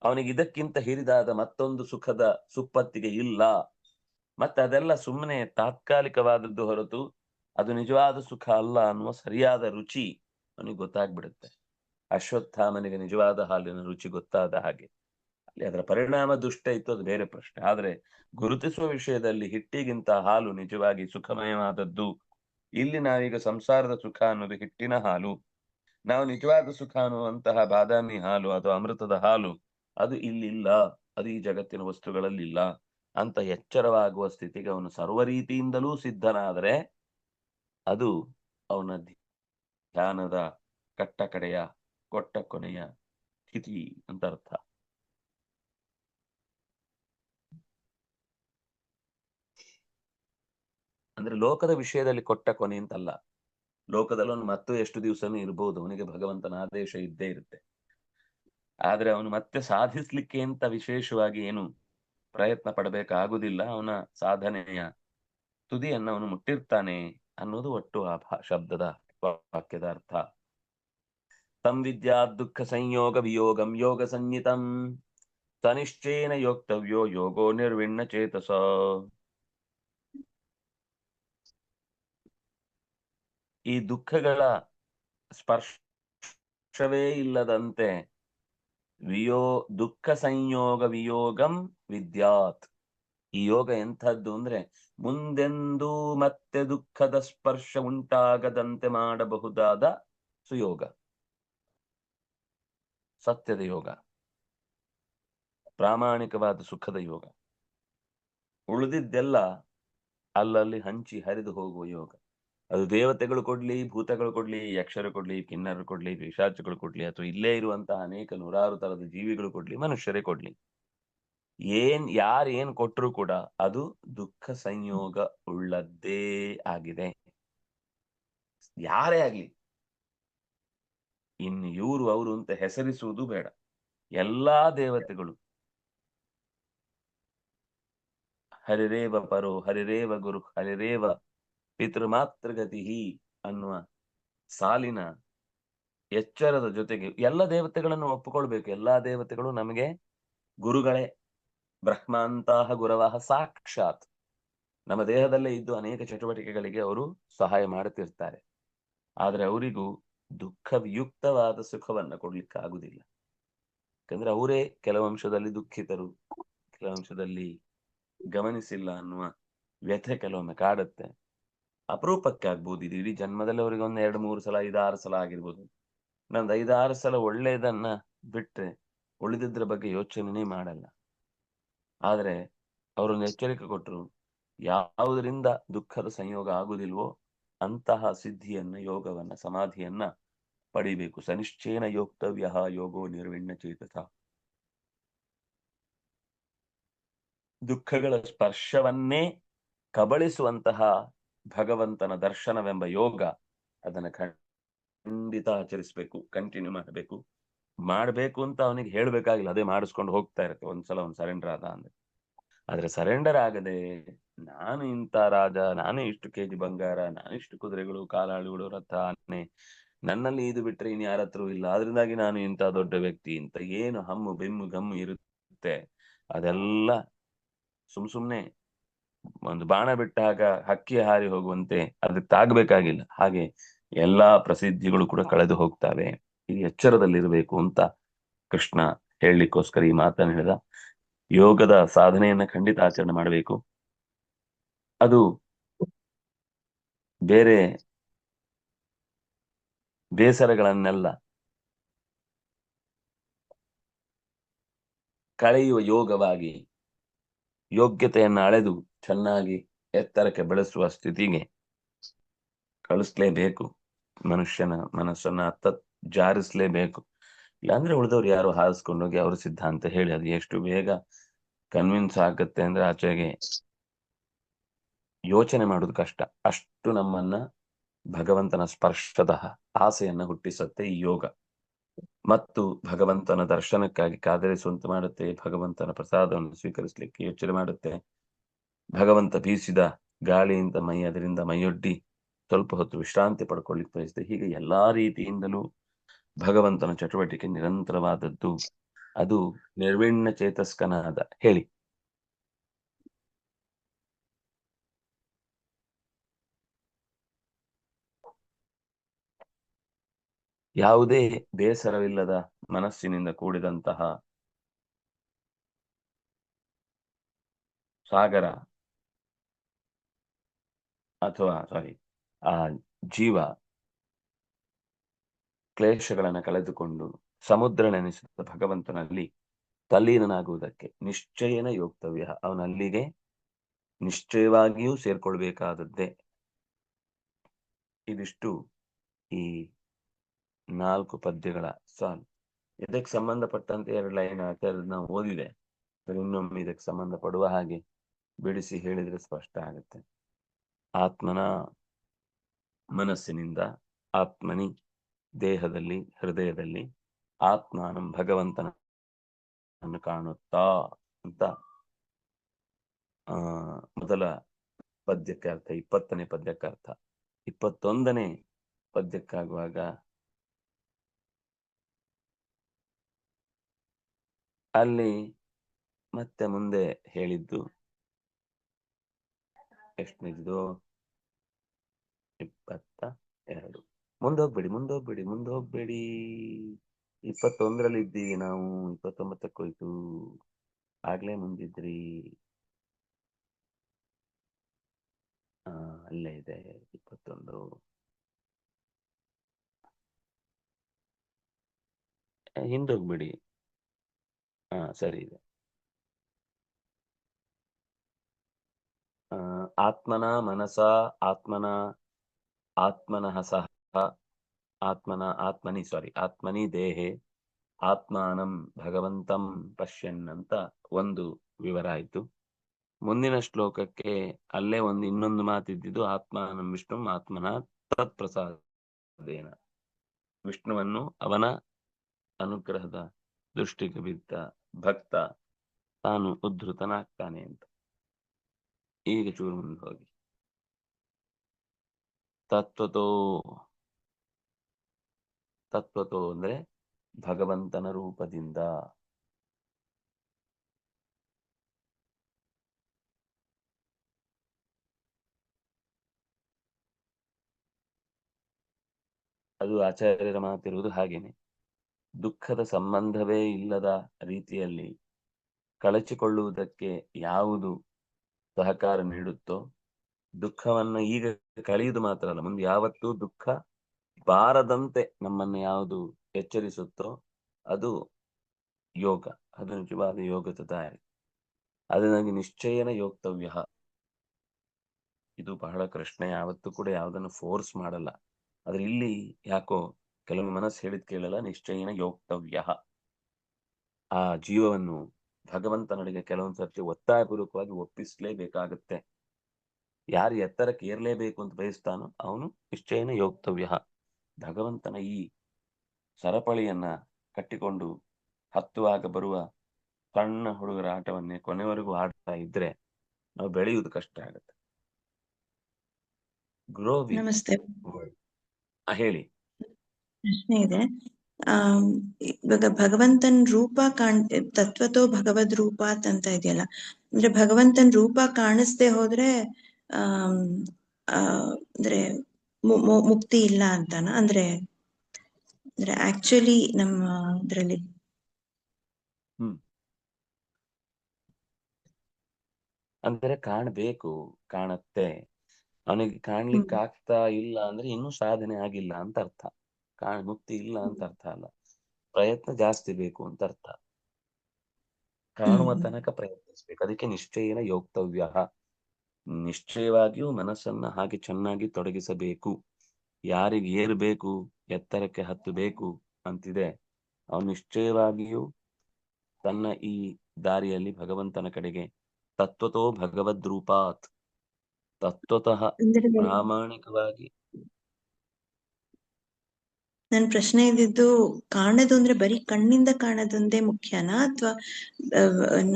ಅವನಿಗೆ ಇದಕ್ಕಿಂತ ಹಿರಿದಾದ ಮತ್ತೊಂದು ಸುಖದ ಸುಪ್ಪತ್ತಿಗೆ ಇಲ್ಲ. ಮತ್ತೆ ಅದೆಲ್ಲ ಸುಮ್ಮನೆ ತಾತ್ಕಾಲಿಕವಾದದ್ದು ಹೊರತು ಅದು ನಿಜವಾದ ಸುಖ ಅಲ್ಲ ಅನ್ನುವ ಸರಿಯಾದ ರುಚಿ ಅವನಿಗೆ ಗೊತ್ತಾಗ್ಬಿಡುತ್ತೆ. ಅಶ್ವತ್ಥಾಮನಿಗೆ ನಿಜವಾದ ಹಾಲಿನ ರುಚಿ ಗೊತ್ತಾದ ಹಾಗೆ. ಅಲ್ಲಿ ಅದರ ಪರಿಣಾಮ ದುಷ್ಟ ಇತ್ತು, ಅದು ಬೇರೆ ಪ್ರಶ್ನೆ. ಆದ್ರೆ ಗುರುತಿಸುವ ವಿಷಯದಲ್ಲಿ ಹಿಟ್ಟಿಗಿಂತ ಹಾಲು ನಿಜವಾಗಿ ಸುಖಮಯವಾದದ್ದು. ಇಲ್ಲಿ ನಾವೀಗ ಸಂಸಾರದ ಸುಖ ಅನ್ನೋದು ಹಿಟ್ಟಿನ ಹಾಲು, ನಾವು ನಿಜವಾದ ಸುಖ ಅನ್ನುವಂತಹ ಬಾದಾಮಿ ಹಾಲು ಅಥವಾ ಅಮೃತದ ಹಾಲು ಅದು ಇಲ್ಲಿಲ್ಲ, ಅದು ಈ ಜಗತ್ತಿನ ವಸ್ತುಗಳಲ್ಲಿಲ್ಲ ಅಂತ ಎಚ್ಚರವಾಗುವ ಸ್ಥಿತಿಗೆ ಅವನು ಸರ್ವ ರೀತಿಯಿಂದಲೂ ಸಿದ್ಧನಾದರೆ ಅದು ಅವನ ಧ್ಯಾನದ ಕಟ್ಟ ಕಡೆಯ ಕೊಟ್ಟ ಕೊನೆಯ ಸ್ಥಿತಿ ಅಂತ ಅರ್ಥ. ಅಂದ್ರೆ ಲೋಕದ ವಿಷಯದಲ್ಲಿ ಕೊಟ್ಟ ಕೊನೆ ಅಂತಲ್ಲ, ಲೋಕದಲ್ಲಿ ಅವನು ಮತ್ತು ಎಷ್ಟು ದಿವಸನೂ ಇರ್ಬೋದು, ಅವನಿಗೆ ಭಗವಂತನ ಆದೇಶ ಇದ್ದೇ ಇರುತ್ತೆ. ಆದ್ರೆ ಅವನು ಮತ್ತೆ ಸಾಧಿಸ್ಲಿಕ್ಕೆ ಅಂತ ವಿಶೇಷವಾಗಿ ಏನು ಪ್ರಯತ್ನ ಪಡಬೇಕಾಗುದಿಲ್ಲ. ಅವನ ಸಾಧನೆಯ ತುದಿಯನ್ನು ಅವನು ಮುಟ್ಟಿರ್ತಾನೆ ಅನ್ನೋದು ಒಟ್ಟು ಆ ಶಬ್ದದ ವಾಕ್ಯದ ಅರ್ಥ. ಸಂವಿದ್ಯಾ ದುಃಖ ಸಂಯೋಗ ವಿಯೋಗಂ ಯೋಗ ಸಂಹಿತಂ ತನಿಶ್ಚೇನ ಯೋಕ್ತವ್ಯೋ ಯೋಗೋ ನಿರ್ವಿಣ್ಣ ಚೇತಸ. ಈ ದುಃಖಗಳ ಸ್ಪರ್ಶವೇ ಇಲ್ಲದಂತೆ ದುಃಖ ಸಂಯೋಗ ವಿಯೋಗಂ ವಿದ್ಯಾತ್. ಈ ಯೋಗ ಎಂಥದ್ದು ಅಂದ್ರೆ ಮುಂದೆಂದೂ ಮತ್ತೆ ದುಃಖದ ಸ್ಪರ್ಶ ಉಂಟಾಗದಂತೆ ಮಾಡಬಹುದಾದ ಸುಯೋಗ, ಸತ್ಯದ ಯೋಗ, ಪ್ರಾಮಾಣಿಕವಾದ ಸುಖದ ಯೋಗ. ಉಳಿದಿದ್ದೆಲ್ಲ ಅಲ್ಲಲ್ಲಿ ಹಂಚಿ ಹರಿದು ಹೋಗುವ ಯೋಗ. ಅದು ದೇವತೆಗಳು ಕೊಡ್ಲಿ, ಭೂತಗಳು ಕೊಡ್ಲಿ, ಯಕ್ಷರು ಕೊಡ್ಲಿ, ಕಿನ್ನರು ಕೊಡ್ಲಿ, ಪಿಶಾಚಗಳು ಕೊಡ್ಲಿ, ಅಥವಾ ಇಲ್ಲೇ ಇರುವಂತಹ ಅನೇಕ ನೂರಾರು ತರದ ಜೀವಿಗಳು ಕೊಡ್ಲಿ, ಮನುಷ್ಯರೇ ಕೊಡ್ಲಿ, ಯಾರೇನ್ ಕೊಟ್ಟರು ಕೂಡ ಅದು ದುಃಖ ಸಂಯೋಗ ಉಳ್ಳದ್ದೇ ಆಗಿದೆ. ಯಾರೇ ಆಗ್ಲಿ, ಇನ್ನು ಇವರು ಅವರು ಅಂತ ಹೆಸರಿಸುವುದು ಬೇಡ. ಎಲ್ಲಾ ದೇವತೆಗಳು ಹರಿರೇವ ಪರೋ ಹರಿರೇವ ಗುರು ಹರಿರೇವ ಪಿತೃಮಾತೃಗತಿ ಅನ್ನುವ ಸಾಲಿನ ಎಚ್ಚರದ ಜೊತೆಗೆ ಎಲ್ಲ ದೇವತೆಗಳನ್ನು ಒಪ್ಪಿಕೊಳ್ಬೇಕು. ಎಲ್ಲಾ ದೇವತೆಗಳು ನಮಗೆ ಗುರುಗಳೇ. ಬ್ರಹ್ಮಾಂತಹ ಗುರವಃ ಸಾಕ್ಷಾತ್. ನಮ್ಮ ದೇಹದಲ್ಲೇ ಇದ್ದು ಅನೇಕ ಚಟುವಟಿಕೆಗಳಿಗೆ ಅವರು ಸಹಾಯ ಮಾಡುತ್ತಿರ್ತಾರೆ. ಆದ್ರೆ ಅವರಿಗೂ ದುಃಖವಿಯುಕ್ತವಾದ ಸುಖವನ್ನ ಕೊಡ್ಲಿಕ್ಕೆ ಆಗುದಿಲ್ಲ. ಯಾಕಂದ್ರೆ ಅವರೇ ಕೆಲವಂಶದಲ್ಲಿ ದುಃಖಿತರು, ಕೆಲವಂಶದಲ್ಲಿ ಗಮನಿಸಿಲ್ಲ ಅನ್ನುವ ವ್ಯಥೆ ಕೆಲವೊಮ್ಮೆ ಕಾಡುತ್ತೆ. ಅಪರೂಪಕ್ಕೆ ಆಗ್ಬೋದು, ಇದು ಇಡೀ ಜನ್ಮದಲ್ಲಿ ಅವರಿಗೆ 1, 2, 3 ಸಲ 5, 6 ಸಲ ಆಗಿರ್ಬೋದು. ನಂದು 5-6 ಸಲ ಒಳ್ಳೇದನ್ನ ಬಿಟ್ರೆ ಉಳಿದಿದ್ರ ಬಗ್ಗೆ ಯೋಚನೆ ಮಾಡಲ್ಲ. ಆದ್ರೆ ಅವರೊಂದು ಎಚ್ಚರಿಕೆ ಕೊಟ್ಟರು, ಯಾವುದರಿಂದ ದುಃಖದ ಸಂಯೋಗ ಆಗುದಿಲ್ವೋ ಅಂತಹ ಸಿದ್ಧಿಯನ್ನ, ಯೋಗವನ್ನ, ಸಮಾಧಿಯನ್ನ ಪಡಿಬೇಕು. ಸನಿಶ್ಚೇನ ಯೋಕ್ತವ್ಯ ಯೋಗೋ ನಿರ್ವಿಣ್ಣ ಚೇತಸ. ದುಃಖಗಳ ಸ್ಪರ್ಶವನ್ನೇ ಕಬಳಿಸುವಂತಹ ಭಗವಂತನ ದರ್ಶನವೆಂಬ ಯೋಗ, ಅದನ್ನ ಖಂಡಿತ ಆಚರಿಸ್ಬೇಕು, ಕಂಟಿನ್ಯೂ ಮಾಡಬೇಕು ಅಂತ ಅವನಿಗೆ ಹೇಳ್ಬೇಕಾಗಿಲ್ಲ, ಅದೇ ಮಾಡಿಸ್ಕೊಂಡು ಹೋಗ್ತಾ ಇರುತ್ತೆ ಒಂದ್ಸಲ ಒಂದು ಸರೆಂಡರ್ ಆದ ಅಂದ್ರೆ. ಆದ್ರೆ ಸರೆಂಡರ್ ಆಗದೆ, ನಾನು ಇಂಥ ರಾಜ, ನಾನು ಇಷ್ಟು ಕೆಜಿ ಬಂಗಾರ, ನಾನು ಇಷ್ಟು ಕುದುರೆಗಳು, ಕಾಲಾಳುಗಳು, ರಥ, ಆನೆ, ನನ್ನಲ್ಲಿ ಇದು ಬಿಟ್ರೆ ಇನ್ ಯಾರ ಹತ್ರ ಇಲ್ಲ, ಅದರಿಂದಾಗಿ ನಾನು ಇಂಥ ದೊಡ್ಡ ವ್ಯಕ್ತಿ ಅಂತ ಏನು ಹಮ್ಮು ಬೆಮ್ಮು ಗಮ್ಮು ಇರುತ್ತೆ, ಅದೆಲ್ಲ ಸುಮ್ನೆ ಒಂದು ಬಾಣ ಬಿಟ್ಟಾಗ ಹಕ್ಕಿ ಹಾರಿ ಹೋಗುವಂತೆ ಅದಕ್ಕೆ ತಾಗಬೇಕಾಗಿಲ್ಲ. ಹಾಗೆ ಎಲ್ಲಾ ಪ್ರಸಿದ್ಧಿಗಳು ಕೂಡ ಕಳೆದು ಹೋಗ್ತವೆ. ಈ ಎಚ್ಚರದಲ್ಲಿರಬೇಕು ಅಂತ ಕೃಷ್ಣ ಹೇಳಲಿಕ್ಕೋಸ್ಕರ ಈ ಮಾತನ್ನು ಹೇಳಿದ. ಯೋಗದ ಸಾಧನೆಯನ್ನ ಖಂಡಿತ ಆಚರಣೆ ಮಾಡಬೇಕು. ಅದು ಬೇರೆ ಬೇಸರಗಳನ್ನೆಲ್ಲ ಕಳೆಯುವ ಯೋಗವಾಗಿ, ಯೋಗ್ಯತೆಯನ್ನು ಅಳೆದು ಚೆನ್ನಾಗಿ ಎತ್ತರಕ್ಕೆ ಬೆಳೆಸುವ ಸ್ಥಿತಿಗೆ ಕಳಿಸ್ಲೇಬೇಕು. ಮನುಷ್ಯನ ಮನಸ್ಸನ್ನ ಜಾರಿಸ್ಲೇಬೇಕು. ಇಲ್ಲಾಂದ್ರೆ ಉಳಿದವ್ರು ಯಾರು ಹಾರಿಸ್ಕೊಂಡೋಗಿ ಅವ್ರ ಸಿದ್ಧಾಂತ ಹೇಳಿ ಅದು ಎಷ್ಟು ಬೇಗ ಕನ್ವಿನ್ಸ್ ಆಗುತ್ತೆ ಅಂದ್ರೆ ಆಚೆಗೆ ಯೋಚನೆ ಮಾಡೋದು ಕಷ್ಟ. ಅಷ್ಟು ನಮ್ಮನ್ನ ಭಗವಂತನ ಸ್ಪರ್ಶದ ಆಸೆಯನ್ನ ಹುಟ್ಟಿಸುತ್ತೆ ಈ ಯೋಗ. ಮತ್ತು ಭಗವಂತನ ದರ್ಶನಕ್ಕಾಗಿ ಕಾದರಿಸುವಂತೆ ಮಾಡುತ್ತೆ, ಭಗವಂತನ ಪ್ರಸಾದವನ್ನು ಸ್ವೀಕರಿಸಲಿಕ್ಕೆ ಯೋಚನೆ ಮಾಡುತ್ತೆ. ಭಗವಂತ ಬೀಸಿದ ಗಾಳಿಯಿಂದ ಅದರಿಂದ ಮೈಯೊಡ್ಡಿ ಸ್ವಲ್ಪ ಹೊತ್ತು ವಿಶ್ರಾಂತಿ ಪಡ್ಕೊಳ್ಳಿಕ್ಕೆ ಬಯಸುತ್ತೆ. ಹೀಗೆ ಎಲ್ಲಾ ರೀತಿಯಿಂದಲೂ ಭಗವಂತನ ಚಟುವಟಿಕೆ ನಿರಂತರವಾದದ್ದು. ಅದು ನಿರ್ವಿಣ್ಣ ಚೇತಸ್ಕನಾದ. ಹೇಳಿ. ಯಾವುದೇ ಬೇಸರವಿಲ್ಲದ ಮನಸ್ಸಿನಿಂದ ಕೂಡಿದಂತಹ ಸಾಗರ ಅಥವಾ ಆ ಜೀವ ಕ್ಲೇಶಗಳನ್ನು ಕಳೆದುಕೊಂಡು ಸಮುದ್ರ ನೆನೆಸಿದ ಭಗವಂತನಲ್ಲಿ ತಲ್ಲೀನನಾಗುವುದಕ್ಕೆ ನಿಶ್ಚಯನ ಯೋಕ್ತವ್ಯ, ಅವನಲ್ಲಿಗೆ ನಿಶ್ಚಯವಾಗಿಯೂ ಸೇರ್ಕೊಳ್ಬೇಕಾದದ್ದೇ. ಇದಿಷ್ಟು ಈ 4 ಪದ್ಯಗಳ ಸಾಲು. ಇದಕ್ಕೆ ಸಂಬಂಧಪಟ್ಟಂತೆ 2 ಲೈನ್ ನಾವು ಓದಿದೆ. ಇನ್ನೊಮ್ಮೆ ಇದಕ್ಕೆ ಸಂಬಂಧಪಡುವ ಹಾಗೆ ಬಿಡಿಸಿ ಹೇಳಿದ್ರೆ ಸ್ಪಷ್ಟ ಆಗುತ್ತೆ. ಆತ್ಮನ ಮನಸ್ಸಿನಿಂದ ಆತ್ಮನಿ ದೇಹದಲ್ಲಿ ಹೃದಯದಲ್ಲಿ ಆತ್ಮಾನಂ ಭಗವಂತನನ್ನು ಕಾಣುತ್ತಾ ಅಂತ ಮೊದಲ ಪದ್ಯಕ್ಕೆ ಅರ್ಥ, 20ನೇ ಪದ್ಯಕ್ಕೆ ಅರ್ಥ. 21ನೇ ಪದ್ಯಕ್ಕಾಗುವಾಗ ಅಲ್ಲಿ ಮತ್ತೆ ಮುಂದೆ ಹೇಳಿದ್ದು ಎಷ್ಟನೇದು, 22. ಮುಂದೋಗ್ಬೇಡಿ 21ರಲ್ಲಿ ಇದ್ದೀವಿ ನಾವು, 29ಕ್ಕೆ ಹೋಯ್ತು. ಆಗ್ಲೇ ಮುಂದಿದ್ರಿ. ಅಲ್ಲೇ ಇದೆ 21. ಹಿಂದೋಗ್ಬಿಡಿ. ಸರಿ ಇದೆ. ಆತ್ಮನ ಮನಸ ಆತ್ಮನಃ ಸಹ ಆತ್ಮನಿ ದೇಹೆ ಆತ್ಮಾನಂ ಭಗವಂತಂ ಪಶ್ಯನ್ ಅಂತ ಒಂದು ವಿವರ ಆಯ್ತು. ಮುಂದಿನ ಶ್ಲೋಕಕ್ಕೆ ಅಲ್ಲೇ ಇನ್ನೊಂದು ಮಾತಿದ್ದು, ಆತ್ಮಾನಂ ವಿಷ್ಣು ಆತ್ಮನ ತತ್ಪ್ರಸಾದೇನ, ವಿಷ್ಣುವನ್ನು ಅವನ ಅನುಗ್ರಹದ ದೃಷ್ಟಿಗೆ ಬಿದ್ದ ಭಕ್ತ ತಾನು ಉದ್ಧತನಾಗ್ತಾನೆ ಅಂತ. ಈಗ ಚೂರು ಮುಂದೆ ಹೋಗಿ, ತತ್ವತೋ ಅಂದ್ರೆ ಭಗವಂತನ ರೂಪದಿಂದ. ಅದು ಆಚಾರ್ಯರ ಮಾತಿರುವುದು ಹಾಗೇನೆ. ದುಃಖದ ಸಂಬಂಧವೇ ಇಲ್ಲದ ರೀತಿಯಲ್ಲಿ ಕಳಚಿಕೊಳ್ಳುವುದಕ್ಕೆ ಯಾವುದು ಸಹಕಾರ ನೀಡುತ್ತೋ, ದುಃಖವನ್ನು ಈಗ ಕಳೆಯುವುದು ಮಾತ್ರ ಅಲ್ಲ, ಮುಂದೆ ಯಾವತ್ತೂ ದುಃಖ ಬಾರದಂತೆ ನಮ್ಮನ್ನು ಯಾವುದು ಎಚ್ಚರಿಸುತ್ತೋ ಅದು ಯೋಗ. ಅದು ನಿಜವಾದ ಯೋಗದ ದಾರಿ. ಅದು ನನಗೆ ನಿಶ್ಚಯನ ಯೋಕ್ತವ್ಯ. ಇದು ಬಹಳ ಕೃಷ್ಣ ಯಾವತ್ತೂ ಕೂಡ ಯಾವುದನ್ನು ಫೋರ್ಸ್ ಮಾಡಲ್ಲ. ಆದ್ರೆ ಇಲ್ಲಿ ಯಾಕೋ ಕೆಲವು ಮನಸ್ಸು ಹೇಳಿದ್ ಕೇಳಲ್ಲ. ನಿಶ್ಚಯನ ಯೋಕ್ತವ್ಯ. ಆ ಜೀವವನ್ನು ಭಗವಂತನಿಗೆ ಕೆಲವೊಂದು ಸರ್ತಿ ಒತ್ತಾಯಪೂರ್ವಕವಾಗಿ ಒಪ್ಪಿಸಲೇಬೇಕಾಗತ್ತೆ. ಯಾರು ಎತ್ತರಕ್ಕೆ ಏರ್ಲೇಬೇಕು ಅಂತ ಬಯಸ್ತಾನೋ ಅವನು ನಿಶ್ಚಯನ ಯೋಕ್ತವ್ಯ. ಭಗವಂತನ ಈ ಸರಪಳಿಯನ್ನ ಕಟ್ಟಿಕೊಂಡು ಹತ್ತುವಾಗ ಬರುವ ಸಣ್ಣ ಹುಡುಗರ ಆಟವನ್ನೇ ಕೊನೆವರೆಗೂ ಆಡ್ತಾ ಇದ್ರೆ ನಾವು ಬೆಳೆಯುವುದು ಕಷ್ಟ ಆಗುತ್ತೆ. ಗ್ರೋವಿಂಗ್. ನಮಸ್ತೆ. ಹೇಳಿ. ಪ್ರಶ್ನೆ ಇದೆ. ಇವಾಗ ಭಗವಂತನ ರೂಪ ತತ್ವತೋ ಭಗವದ್ ರೂಪ ಅಂತ ಇದೆಯಲ್ಲ, ಅಂದ್ರೆ ಭಗವಂತನ ರೂಪ ಕಾಣಿಸ್ದೆ ಹೋದ್ರೆ ಅಂದ್ರೆ ಮುಕ್ತಿ ಇಲ್ಲ ಅಂತಾನ? ಅಂದ್ರೆ ಆಕ್ಚುಲಿ ನಮ್ಮ ಇದ್ರಲ್ಲಿ ಅಂದ್ರೆ ಕಾಣ್ಬೇಕು, ಕಾಣತ್ತೆ. ಅವನಿಗೆ ಕಾಣ್ಲಿಕ್ಕೆ ಆಗ್ತಾ ಇಲ್ಲ ಅಂದ್ರೆ ಇನ್ನೂ ಸಾಧನೆ ಆಗಿಲ್ಲ ಅಂತ ಅರ್ಥ. ಮುಕ್ತಿ ಇಲ್ಲ ಅಂತ ಅರ್ಥ ಅಲ್ಲ, ಪ್ರಯತ್ನ ಜಾಸ್ತಿ ಬೇಕು ಅಂತ ಅರ್ಥ. ಕಾಣುವ ತನಕ ಪ್ರಯತ್ನಿಸ್ಬೇಕು. ಅದಕ್ಕೆ ನಿಶ್ಚಯನ ಯೋಕ್ತವ್ಯ. ನಿಶ್ಚಯವಾಗಿಯೂ ಮನಸ್ಸನ್ನ ಹಾಗೆ ಚೆನ್ನಾಗಿ ತೊಡಗಿಸಬೇಕು. ಯಾರಿಗೆ ಏರ್ಬೇಕು, ಎತ್ತರಕ್ಕೆ ಹತ್ತಬೇಕು ಅಂತಿದೆ, ಅವನು ನಿಶ್ಚಯವಾಗಿಯೂ ತನ್ನ ಈ ದಾರಿಯಲ್ಲಿ ಭಗವಂತನ ಕಡೆಗೆ ತತ್ವತೋ ಭಗವದ್ರೂಪಾತ್, ತತ್ವತಃ ಪ್ರಾಮಾಣಿಕವಾಗಿ. ನನ್ ಪ್ರಶ್ನೆ ಇದ್ದಿದ್ದು, ಕಾಣೋದು ಅಂದ್ರೆ ಬರೀ ಕಣ್ಣಿಂದ ಕಾಣೋದೊಂದೇ ಮುಖ್ಯನಾ ಅಥವಾ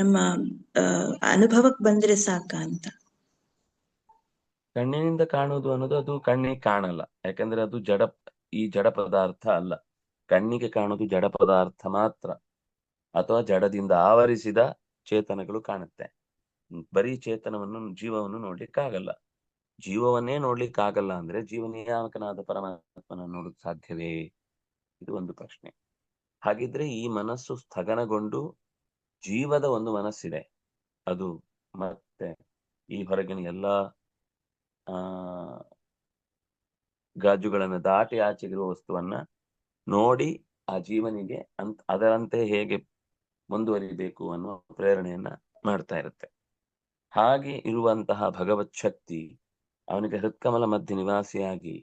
ನಮ್ಮ ಅನುಭವಕ್ಕೆ ಬಂದ್ರೆ ಸಾಕ ಅಂತ? ಕಣ್ಣಿನಿಂದ ಕಾಣುವುದು ಅನ್ನೋದು ಅದು ಕಣ್ಣಿಗೆ ಕಾಣಲ್ಲ. ಯಾಕಂದ್ರೆ ಅದು ಈ ಜಡ ಪದಾರ್ಥ ಅಲ್ಲ. ಕಣ್ಣಿಗೆ ಕಾಣುವುದು ಜಡ ಪದಾರ್ಥ ಮಾತ್ರ, ಅಥವಾ ಜಡದಿಂದ ಆವರಿಸಿದ ಚೇತನಗಳು ಕಾಣುತ್ತೆ. ಬರೀ ಚೇತನವನ್ನು, ಜೀವವನ್ನು ನೋಡ್ಲಿಕ್ಕಾಗಲ್ಲ. ಜೀವವನ್ನೇ ನೋಡ್ಲಿಕ್ಕಾಗಲ್ಲ ಅಂದ್ರೆ ಜೀವನಿಯಾಮಕನಾದ ಪರಮಾತ್ಮನ ನೋಡೋದು ಸಾಧ್ಯವೇ? ಇದು ಒಂದು ಪ್ರಶ್ನೆ. ಹಾಗಿದ್ರೆ ಈ ಮನಸ್ಸು ಸ್ಥಗನಗೊಂಡು ಜೀವದ ಒಂದು ಮನಸ್ಸಿದೆ, ಅದು ಮತ್ತೆ ಈ ಹೊರಗಿನ ಎಲ್ಲಾ ಗಾಜುಗಳನ್ನು ದಾಟಿ ಆಚೆಗಿರುವ ವಸ್ತುವನ್ನ ನೋಡಿ ಆ ಜೀವನಿಗೆ ಅದರಂತೆ ಹೇಗೆ ಮುಂದುವರಿಬೇಕು ಅನ್ನುವ ಪ್ರೇರಣೆಯನ್ನ ಮಾಡ್ತಾ ಇರುತ್ತೆ. ಹಾಗೆ ಇರುವಂತಹ ಭಗವತ್ ಶಕ್ತಿ ಅವನಿಗೆ ಹೃತ್ಕಮಲ ಮಧ್ಯ ನಿವಾಸಿಯಾಗಿ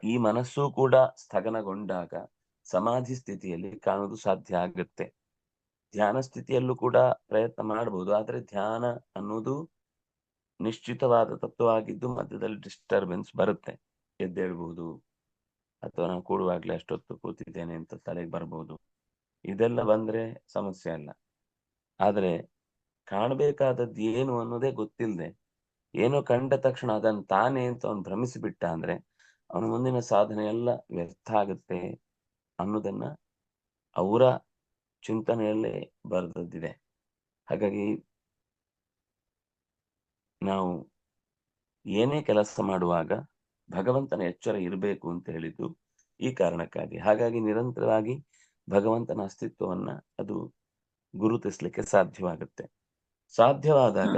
ಈ ಮನಸ್ಸು ಕೂಡ ಸ್ಥಗನಗೊಂಡಾಗ ಸಮಾಧಿ ಸ್ಥಿತಿಯಲ್ಲಿ ಕಾಣುವುದು ಸಾಧ್ಯ ಆಗುತ್ತೆ. ಧ್ಯಾನ ಸ್ಥಿತಿಯಲ್ಲೂ ಕೂಡ ಪ್ರಯತ್ನ ಮಾಡಬಹುದು. ಆದ್ರೆ ಧ್ಯಾನ ಅನ್ನೋದು ನಿಶ್ಚಿತವಾದ ತತ್ವವಾಗಿದ್ದು ಮಧ್ಯದಲ್ಲಿ ಡಿಸ್ಟರ್ಬೆನ್ಸ್ ಬರುತ್ತೆ. ಎದ್ದೇಳ್ಬಹುದು, ಅಥವಾ ನಾನು ಕೂಡುವಾಗ್ಲೇ ಅಷ್ಟೊತ್ತು ಕೂತಿದ್ದೇನೆ ಅಂತ ತಲೆಗೆ ಬರ್ಬೋದು. ಇದೆಲ್ಲ ಬಂದ್ರೆ ಸಮಸ್ಯೆ ಅಲ್ಲ. ಆದ್ರೆ ಕಾಣಬೇಕಾದದ್ದು ಏನು ಅನ್ನೋದೇ ಗೊತ್ತಿಲ್ಲದೆ ಏನೋ ಕಂಡ ತಕ್ಷಣ ಅದನ್ನು ತಾನೇ ಅಂತ ಅವನು ಭ್ರಮಿಸಿಬಿಟ್ಟ ಅಂದ್ರೆ ಅವನ ಮುಂದಿನ ಸಾಧನೆ ಎಲ್ಲ ವ್ಯರ್ಥ ಆಗುತ್ತೆ ಅನ್ನೋದನ್ನ ಅವರ ಚಿಂತನೆಯಲ್ಲೇ ಬರೆದದ್ದಿದೆ. ಹಾಗಾಗಿ ನಾವು ಏನೇ ಕೆಲಸ ಮಾಡುವಾಗ ಭಗವಂತನ ಎಚ್ಚರ ಇರಬೇಕು ಅಂತ ಹೇಳಿದ್ದು ಈ ಕಾರಣಕ್ಕಾಗಿ. ಹಾಗಾಗಿ ನಿರಂತರವಾಗಿ ಭಗವಂತನ ಅಸ್ತಿತ್ವವನ್ನ ಅದು ಗುರುತಿಸ್ಲಿಕ್ಕೆ ಸಾಧ್ಯವಾಗುತ್ತೆ. ಸಾಧ್ಯವಾದಾಗ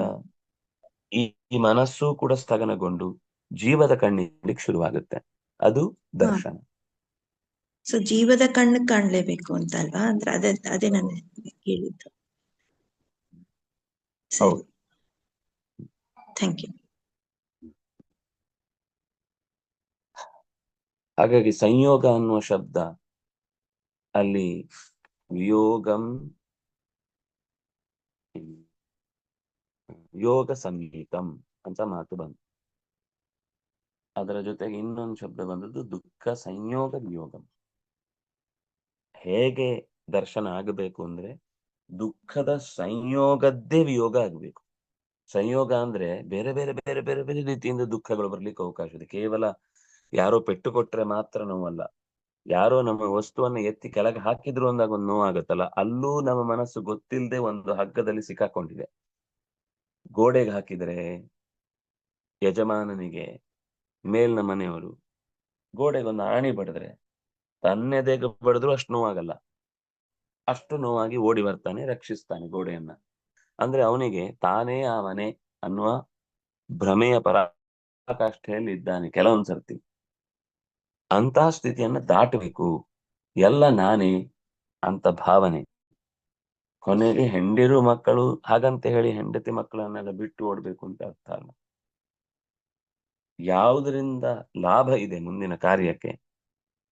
ಈ ಮನಸ್ಸು ಕೂಡ ಸ್ಥಗನಗೊಂಡು ಜೀವದ ಕಣ್ಣಿಗೆ ಶುರುವಾಗುತ್ತೆ. ಅದು ದರ್ಶನ. ಸೊ ಜೀವದ ಕಣ್ಣು ಕಾಣ್ಲೇಬೇಕು ಅಂತ ಅಲ್ವಾ? ಅಂದ್ರೆ ಅದೇ ನಾನು ಕೇಳಿದ್ದು. ಸರಿ, ಥ್ಯಾಂಕ್ ಯು. ಹಾಗಾಗಿ ಸಂಯೋಗ ಅನ್ನುವ ಶಬ್ದ ಅಲ್ಲಿ ವಿಯೋಗಂ ಯೋಗ ಸಂಗೀತಂ ಅಂತ ಮಾತು ಬಂತು. ಅದರ ಜೊತೆಗೆ ಇನ್ನೊಂದು ಶಬ್ದ ಬಂದದ್ದು ದುಃಖ ಸಂಯೋಗ ವಿಯೋಗಂ. ಹೇಗೆ ದರ್ಶನ ಆಗಬೇಕು ಅಂದ್ರೆ ದುಃಖದ ಸಂಯೋಗದ್ದೇ ವಿಯೋಗ ಆಗಬೇಕು. ಸಂಯೋಗ ಅಂದ್ರೆ ಬೇರೆ ಬೇರೆ ಬೇರೆ ಬೇರೆ ಬೇರೆ ರೀತಿಯಿಂದ ದುಃಖಗಳು ಬರ್ಲಿಕ್ಕೆ ಅವಕಾಶ ಇದೆ. ಕೇವಲ ಯಾರೋ ಪೆಟ್ಟು ಕೊಟ್ರೆ ಮಾತ್ರ ನೋವಲ್ಲ. ಯಾರೋ ನಮ್ಮ ವಸ್ತುವನ್ನ ಎತ್ತಿ ಕೆಳಗೆ ಹಾಕಿದ್ರು ಅಂದಾಗ ಒಂದು ನೋವಾಗತ್ತಲ್ಲ, ಅಲ್ಲೂ ನಮ್ಮ ಮನಸ್ಸು ಗೊತ್ತಿಲ್ಲದೆ ಒಂದು ಹಗ್ಗದಲ್ಲಿ ಸಿಕ್ಕಾಕೊಂಡಿದೆ. ಗೋಡೆಗೆ ಹಾಕಿದರೆ ಯಜಮಾನನಿಗೆ ಮೇಲ್ನ ಮನೆಯವರು ಗೋಡೆಗೆ ಒಂದು ಆಣಿ ಬಡಿದ್ರೆ ತನ್ನೆದೆಗೆ ಬಡಿದ್ರು ಅಷ್ಟು ನೋವಾಗಲ್ಲ. ಅಷ್ಟು ನೋವಾಗಿ ಓಡಿ ಬರ್ತಾನೆ, ರಕ್ಷಿಸ್ತಾನೆ ಗೋಡೆಯನ್ನ. ಅಂದ್ರೆ ಅವನಿಗೆ ತಾನೇ ಆ ಮನೆ ಅನ್ನುವ ಭ್ರಮೆಯ ಪರಾಕಾಷ್ಠೆಯಲ್ಲಿ ಇದ್ದಾನೆ ಕೆಲವೊಂದ್ ಸರ್ತಿ. ಅಂತಹ ಸ್ಥಿತಿಯನ್ನ ದಾಟಬೇಕು. ಎಲ್ಲ ನಾನೇ ಅಂತ ಭಾವನೆ. ಕೊನೆಗೆ ಹೆಂಡಿರು ಮಕ್ಕಳು ಹಾಗಂತ ಹೇಳಿ ಹೆಂಡತಿ ಮಕ್ಕಳನ್ನೆಲ್ಲ ಬಿಟ್ಟು ಓಡ್ಬೇಕು ಅಂತ ಅರ್ಥ ಅಲ್ಲ. ಯಾವುದರಿಂದ ಲಾಭ ಇದೆ ಮುಂದಿನ ಕಾರ್ಯಕ್ಕೆ,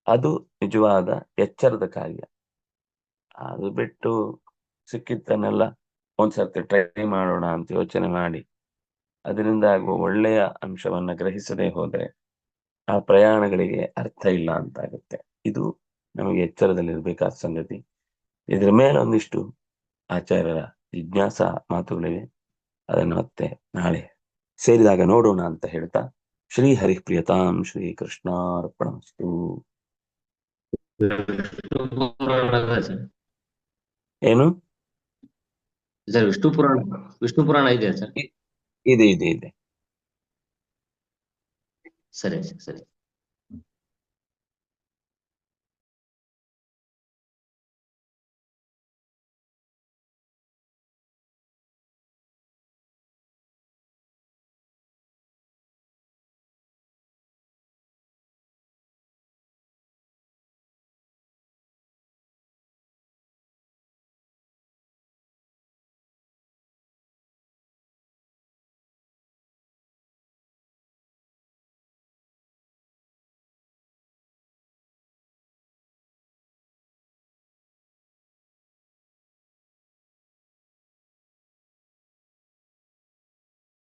ಅದು ನಿಜವಾದ ಎಚ್ಚರದ ಕಾರ್ಯ. ಅದು ಬಿಟ್ಟು ಸಿಕ್ಕಿದ್ದನ್ನೆಲ್ಲ ಒಂದ್ಸರ್ತಿ ಟ್ರೈ ಮಾಡೋಣ ಅಂತ ಯೋಚನೆ ಮಾಡಿ ಅದರಿಂದ ಆಗುವ ಒಳ್ಳೆಯ ಅಂಶವನ್ನ ಗ್ರಹಿಸದೆ ಹೋದ್ರೆ ಆ ಪ್ರಯಾಣಗಳಿಗೆ ಅರ್ಥ ಇಲ್ಲ ಅಂತಾಗುತ್ತೆ. ಇದು ನಮಗೆ ಎಚ್ಚರದಲ್ಲಿರ್ಬೇಕಾದ ಸಂಗತಿ. ಇದ್ರ ಮೇಲೆ ಒಂದಿಷ್ಟು ಆಚಾರ್ಯರ ಜಿಜ್ಞಾಸ ಮಾತುಗಳಿವೆ. ಅದನ್ನು ಮತ್ತೆ ನಾಳೆ ಸೇರಿದಾಗ ನೋಡೋಣ ಅಂತ ಹೇಳ್ತಾ, ಶ್ರೀ ಹರಿಪ್ರಿಯತಾಂ ಶ್ರೀ ಕೃಷ್ಣಾರ್ಪಣಮಸ್ತು. ವಿಷ್ಣು ಪುರಾಣ ಸರ್. ಏನು ಸರ್ ವಿಷ್ಣು ಪುರಾಣ ಇದೆಯಾ ಸರ್? ಇದೆ ಇದೆ ಇದೆ. ಸರಿ ಸರಿ.